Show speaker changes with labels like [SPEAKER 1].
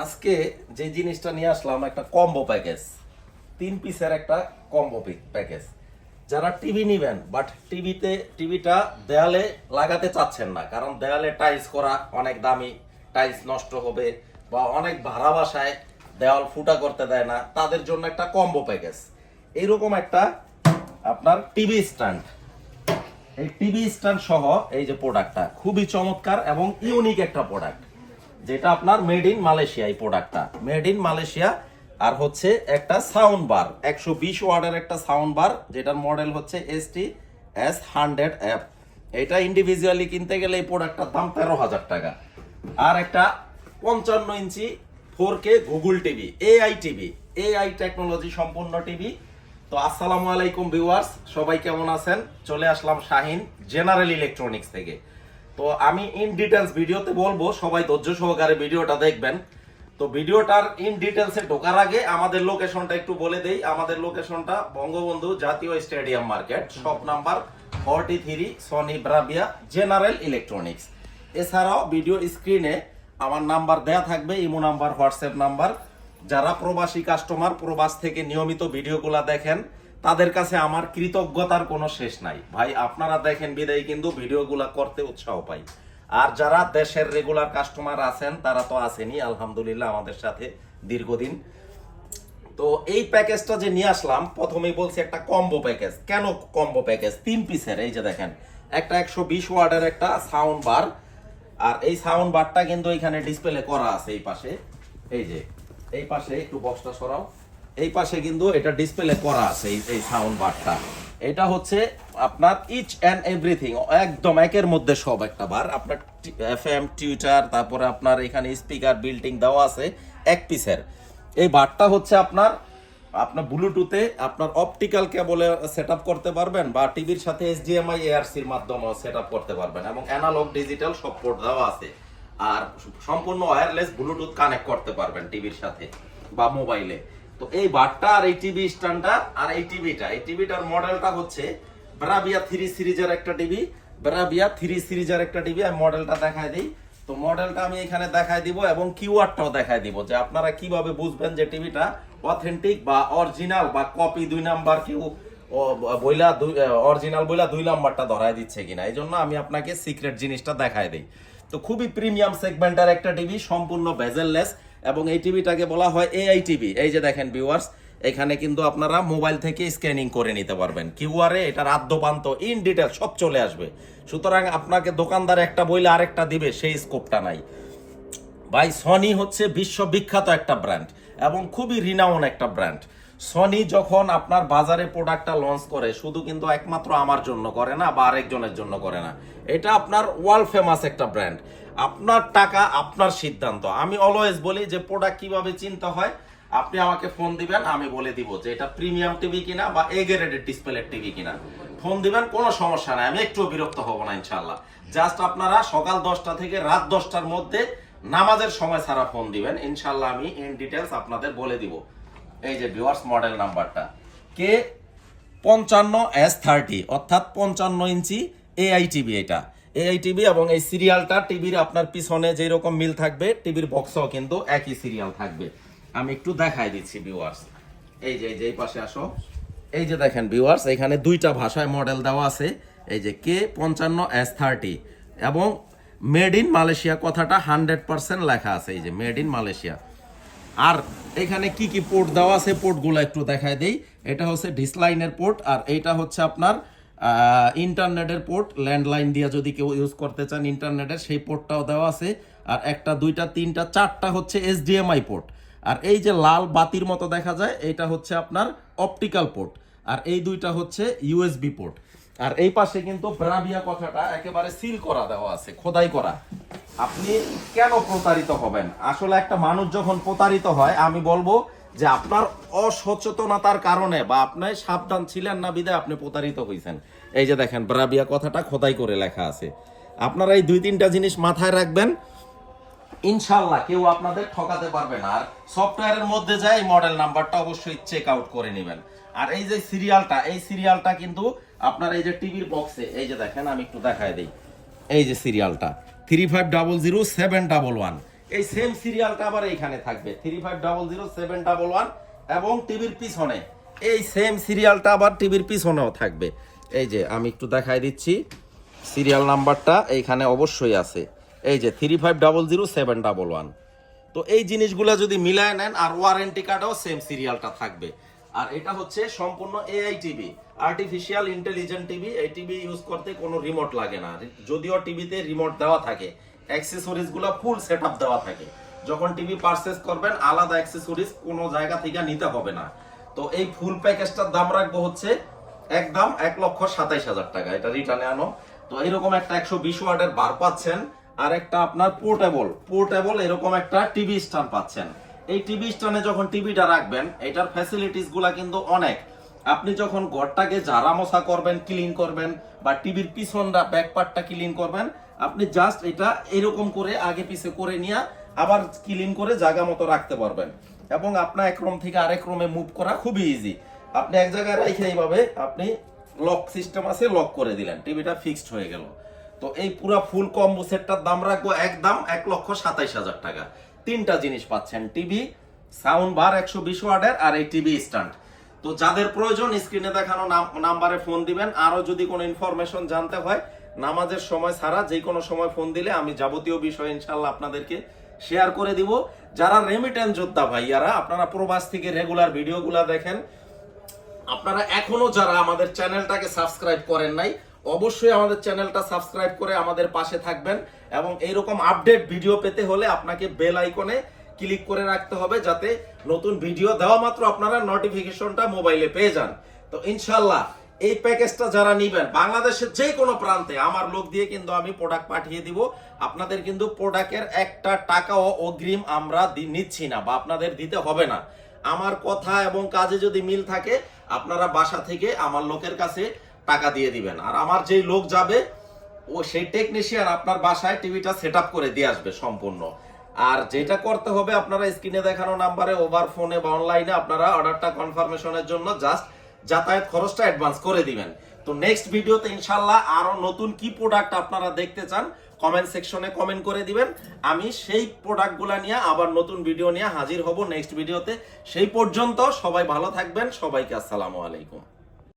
[SPEAKER 1] আজকে যে জিনিসটা নিয়ে আসলাম একটা কম্বো প্যাকেজ, 3 পিসের একটা কম্বো প্যাকেজ। যারা টিভি নিবেন বাট টিভিটা দেয়ালে লাগাতে চাচ্ছেন না, কারণ দেয়ালে টাইলস করা অনেক দামি, টাইলস নষ্ট হবে বা অনেক ভাড়া বাসায় দেওয়াল ফুটা করতে দেয় না, তাদের জন্য একটা কম্বো প্যাকেজ। এইরকম একটা আপনার টিভি স্ট্যান্ড, এই টিভি স্ট্যান্ড সহ এই যে প্রোডাক্টটা খুবই চমৎকার এবং ইউনিক একটা প্রোডাক্ট, যেটা আপনার মেড ইন মালয়েশিয়া। এই প্রোডাক্টটা মেড ইন মালয়েশিয়া। আর হচ্ছে একটা সাউন্ড বার, 120 ওয়াটের একটা সাউন্ড বার, যেটার মডেল হচ্ছে ST-S100F। এটা ইন্ডিভিজুয়ালি কিনতে গেলে এই প্রোডাক্টটার দাম 13,000 টাকা। আর একটা 55 ইঞ্চি 4K Google TV, AI technology সম্পূর্ণ টিভি। তো আসসালামু আলাইকুম ভিউয়ার্স, সবাই কেমন আছেন? চলে আসলাম শাহিন জেনারেল ইলেকট্রনিক্স থেকে। তো আমি ইন ডিটেলস ভিডিওতে বলবো, সবাই ধৈর্য সহকারে ভিডিওটা দেখবেন। তো ভিডিওটার ইন ডিটেলসে ঢোকার আগে আমাদের লোকেশনটা একটু বলে দেই। আমাদের লোকেশনটা বঙ্গবন্ধু জাতীয় stadium market, shop number 43, Sony Bravia general electronics. এছাড়াও ভিডিও স্ক্রিনে আমার নাম্বার দেয়া থাকবে, ইমো নাম্বার, হোয়াটসঅ্যাপ নাম্বার। যারা প্রবাসী কাস্টমার, প্রবাস থেকে নিয়মিত ভিডিওগুলো দেখেন, তাদের কাছে আমার কৃতজ্ঞতার কোনো শেষ নাই ভাই। আপনারা দেখেন বিদায় কিন্তু ভিডিওগুলো করতে উৎসাহ পাই। আর যারা দেশের রেগুলার কাস্টমার আছেন, তারা তো আছেনই আলহামদুলিল্লাহ আমাদের সাথে দীর্ঘদিন। তো এই প্যাকেজটা যে নিয়ে আসলাম, প্রথমেই বলছি একটা কম্বো প্যাকেজ। কেন কম্বো প্যাকেজ? 3 পিসের। এই যে দেখেন, একটা 120 ওয়াটের একটা সাউন্ড বার, আর এই সাউন্ড বারটা কিন্তু এখানে ডিসপ্লে করা আছে এই পাশে। এই যে এই পাশে একটু বক্সটা সরাও, এই পাশে কিন্তু এটা ডিসপ্লে করা আছে এই সাউন্ড বারটা। এটা হচ্ছে আপনার ইচ অ্যান্ড এভরিথিং, একদম একের মধ্যে সব একটা বার। আপনার FM, টিউটার, তারপরে আপনার এখানে স্পিকার বিল্টিং দেওয়া আছে 1 পিসের। এই বারটা হচ্ছে আপনার আপনার ব্লুটুথে আপনার অপটিক্যাল কেবলে সেট আপ করতে পারবেন, বা টিভির সাথে HDMI ARCর মাধ্যমে সেট আপ করতে পারবেন, এবং অ্যানালগ ডিজিটাল সব পোর্ট দেওয়া আছে। আর সম্পূর্ণ ওয়্যারলেস ব্লুটুথ কানেক্ট করতে পারবেন টিভির সাথে বা মোবাইলে। তো এই বারটা আর এই টিভি স্ট্যান্ডটা আর এই টিভিটার মডেলটা হচ্ছে ব্রাভিয়া 3 সিরিজের একটা টিভি। ব্রাভিয়া 3 সিরিজের একটা টিভি। আমি মডেলটা দেখায় দিই। তো মডেলটা আমি এখানে দেখায় দিব এবং কিওয়ার্ডটাও দেখায় দিব, যে আপনারা কিভাবে বুঝবেন যে টিভিটা অথেন্টিক বা অরিজিনাল বা কপি। 2 নাম্বার কেউ বইলা অরিজিনাল বইলা 2 নাম্বারটা ধরায় দিচ্ছে কিনা, এই জন্য আমি আপনাকে সিক্রেট জিনিসটা দেখায় দিই। তো খুবই প্রিমিয়াম সেগমেন্টের একটা টিভি, সম্পূর্ণ বেজেললেস, এবং এই টিভিটাকে বলা হয় এআই টিভি। এই যে দেখেন ভিউয়ার্স, এখানে কিন্তু আপনারা মোবাইল থেকে স্ক্যানিং করে নিতে পারবেন কিউআরে। এটার আদ্যপান্ত ইন ডিটেল সব চলে আসবে। সুতরাং আপনাকে দোকানদার একটা বইলে আরেকটা দিবে, সেই স্কোপটা নাই ভাই। সনি হচ্ছে বিশ্ববিখ্যাত একটা ব্র্যান্ড এবং খুবই রিনাউন একটা ব্র্যান্ড। সনি যখন আপনার বাজারে প্রোডাক্টটা লঞ্চ করে, শুধু কিন্তু একমাত্র আমার জন্য করে না বা আরেকজনের জন্য করে না, এটা আপনার ওয়ার্ল্ড ফেমাস একটা ব্র্যান্ড। আপনার টাকা, আপনার সিদ্ধান্ত। আমি অলওয়েজ বলি যে প্রোডাক্ট কিভাবে চিনতে হয়, আপনি আমাকে ফোন দিবেন, আমি বলে দিব যে এটা প্রিমিয়াম টিভি কিনা বা এ গ্রেডেড ডিসপ্লের টিভি কিনা। ফোন দিবেন, কোনো সমস্যা নাই, আমি একটু বিরক্ত হব না ইনশাল্লাহ। জাস্ট আপনারা সকাল 10টা থেকে রাত 10টার মধ্যে নামাজের সময় ছাড়া ফোন দিবেন, ইনশাল্লাহ আমি ইন ডিটেলস আপনাদের বলে দিব। এই যে ভিউয়ার্স, মডেল নাম্বারটা K55S30, অর্থাৎ 55 ইঞ্চি এআই টিভি। এটা এআই টিভি, এবং এই সিরিয়ালটা টিভির আপনার পিছনে যেই রকম মিল থাকবে, টিভির বক্সও কিন্তু একই সিরিয়াল থাকবে। আমি একটু দেখাই দিচ্ছি ভিউয়ার্স। এই যে এই পাশে আসো। এই যে দেখেন ভিউয়ার্স, এখানে 2টা ভাষায় মডেল দেওয়া আছে। এই যে K55S30 এবং মেড ইন মালয়েশিয়া কথাটা 100% লেখা আছে। এই যে মেড ইন মালয়েশিয়া। আর এখানে কি কি পোর্ট দেওয়া আছে, পোর্টগুলো একটু দেখায় দেই। এটা হচ্ছে ডিসলাইনের পোর্ট, আর এইটা হচ্ছে আপনার ইন্টারনেটের পোর্ট। ল্যান্ডলাইন দিয়ে যদি কেউ ইউজ করতে চান ইন্টারনেটের, সেই পোর্টটাও দেওয়া আছে। আর 1টা 2টা 3টা 4টা হচ্ছে HDMI পোর্ট। আর এই যে লাল বাতির মতো দেখা যায়, এইটা হচ্ছে আপনার অপটিক্যাল পোর্ট। আর এই 2টা হচ্ছে USB পোর্ট। আর এই পাশে কিন্তু ব্রাভিয়া কথাটা একেবারে সিল করা দেওয়া আছে, খোদাই করা। আপনি কেন প্রতারিত হবেন? আসলে একটা মানুষ যখন প্রতারিত হয়, আমি বলবো যে আপনার অসচেতনতার কারণে বা আপনি সাবধান ছিলেন না বিধায় আপনি প্রতারিত হয়েছেন। এই যে দেখেন, ব্রাভিয়া কথাটা খোদাই করে লেখা আছে। আপনারা এই 2-3টা জিনিস মাথায় রাখবেন, ইনশাল্লাহ কেউ আপনাদের ঠকাতে পারবে না। আর সফটওয়্যারের মধ্যে যায় এই মডেল নাম্বারটা অবশ্যই চেক আউট করে নেবেন। আর এই যে সিরিয়ালটা, এই সিরিয়ালটা কিন্তু আপনার এই যে টিভির বক্সে, এই যে দেখেন, আমি একটু দেখায় দিই। এই যে সিরিয়ালটা 35007111, এই সেম সিরিয়ালটা আবার এইখানে থাকবে 35007111 এবং টিভির পিছনে এই সেম সিরিয়ালটা আবার টিভির পিছনেও থাকবে। এই যে আমি একটু দেখাই দিচ্ছি, সিরিয়াল নাম্বারটা এইখানে অবশ্যই আছে, এই যে 35007111। তো এই জিনিসগুলো যদি মিলায় নেন, আর ওয়ারেন্টি কার্ডও সেম সিরিয়ালটা থাকবে। আর এটা হচ্ছে সম্পূর্ণ AI TV, artificial intelligent TV. এই টিভি ইউজ করতে কোনো রিমোট লাগে না, যদিও টিভিতে রিমোট দেওয়া থাকে, অ্যাক্সেসরিজ গুলো ফুল সেটআপ দেওয়া থাকে। যখন টিভি পারচেজ করবেন আলাদা অ্যাক্সেসরিজ কোনো জায়গা থেকে নিতে হবে না। তো এই ফুল প্যাকেজটার দাম রাখবো হচ্ছে একদম 1,27,000 টাকা, এটা রিটার্নে আনো। তো এরকম একটা 120 ওয়াটের বার পাচ্ছেন, আর একটা আপনার পোর্টেবল এরকম একটা টিভি স্ট্যান্ড পাচ্ছেন। এই টিভি স্ট্যান্ডে যখন টিভিটা রাখবেন, এটার ফ্যাসিলিটিস গুলা কিন্তু অনেক। আপনি যখন ঘরটাকে ঝাড়া মোছা করবেন, ক্লিন করবেন, বা টিভির পিছনটা ব্যাক পার্টটা ক্লিন করবেন, আপনি জাস্ট এটা এরকম করে আগে পিছে করে নিয়ে আবার ক্লিন করে জায়গা মতো রাখতে পারবেন। এবং আপনার এক রুম থেকে আরেক রুমে মুভ করা খুবই ইজি। আপনি এক জায়গায় রেখে এইভাবে আপনি লক সিস্টেম আছে, লক করে দিলেন, টিভিটা ফিক্সড হয়ে গেল। তো এই পুরো ফুল কম্বো সেটটার দাম রাখবো একদম 1,27,000 টাকা। তিনটা জিনিস পাচ্ছেন, টিভি, সাউন্ড বার 120 ওয়াটের, আর এই টিভি স্ট্যান্ড। তো যাদের প্রয়োজন স্ক্রিনে দেখানো নাম্বারে ফোন দিবেন। আরো যদি কোনো ইনফরমেশন জানতে হয়, নামাজের সময় ছাড়া যে কোনো সময় ফোন দিলে আমি যাবতীয় বিষয় ইনশাল্লাহ আপনাদেরকে শেয়ার করে দিব। যারা রেমিটেন্স যোদ্ধা ভাইয়ারা, আপনারা প্রবাস থেকে রেগুলার ভিডিওগুলা দেখেন, আপনারা এখনো যারা আমাদের চ্যানেলটাকে সাবস্ক্রাইব করেন নাই, অবশ্যই আমাদের চ্যানেলটা সাবস্ক্রাইব করে আমাদের পাশে থাকবেন। এবং এইরকম আপডেট ভিডিও পেতে হলে আপনাকে বেল আইকনে ক্লিক করে রাখতে হবে, যাতে নতুন ভিডিও দেওয়া মাত্র আপনারা নোটিফিকেশনটা মোবাইলে পেয়ে যান। তো ইনশাল্লাহ এই প্যাকেজটা যারা নিবেন, বাংলাদেশের যে কোনো প্রান্তে আমার লোক দিয়ে কিন্তু আমি প্রোডাক্ট পাঠিয়ে দিব। আপনাদের কিন্তু প্রোডাক্টের একটা টাকাও অগ্রিম আমরা নিচ্ছি না, বা আপনাদের দিতে হবে না। আমার কথা এবং কাজে যদি মিল থাকে, আপনারা বাসা থেকে আমার লোকের কাছে টাকা দিয়ে দিবেন, আর আমার যেই লোক যাবে ও সেই টেকনিশিয়ান আপনার বাসায় টিভিটা সেট আপ করে দিয়ে আসবে সম্পূর্ণ। আর যেটা করতে হবে, আপনারা স্ক্রিনে দেখানো নাম্বারে ওভার ফোনে বা অনলাইনে আপনারা অর্ডারটা কনফার্মেশনের জন্য জাস্ট যাতায়াত খরচটা অ্যাডভান্স করে দিবেন। তো নেক্সট ভিডিওতে ইনশাল্লাহ আরো নতুন কি প্রোডাক্ট আপনারা দেখতে চান কমেন্ট সেকশনে কমেন্ট করে দিবেন। আমি সেই প্রোডাক্টগুলো নিয়ে আবার নতুন ভিডিও নিয়ে হাজির হব নেক্সট ভিডিওতে। সেই পর্যন্ত সবাই ভালো থাকবেন, সবাইকে আসসালামু আলাইকুম।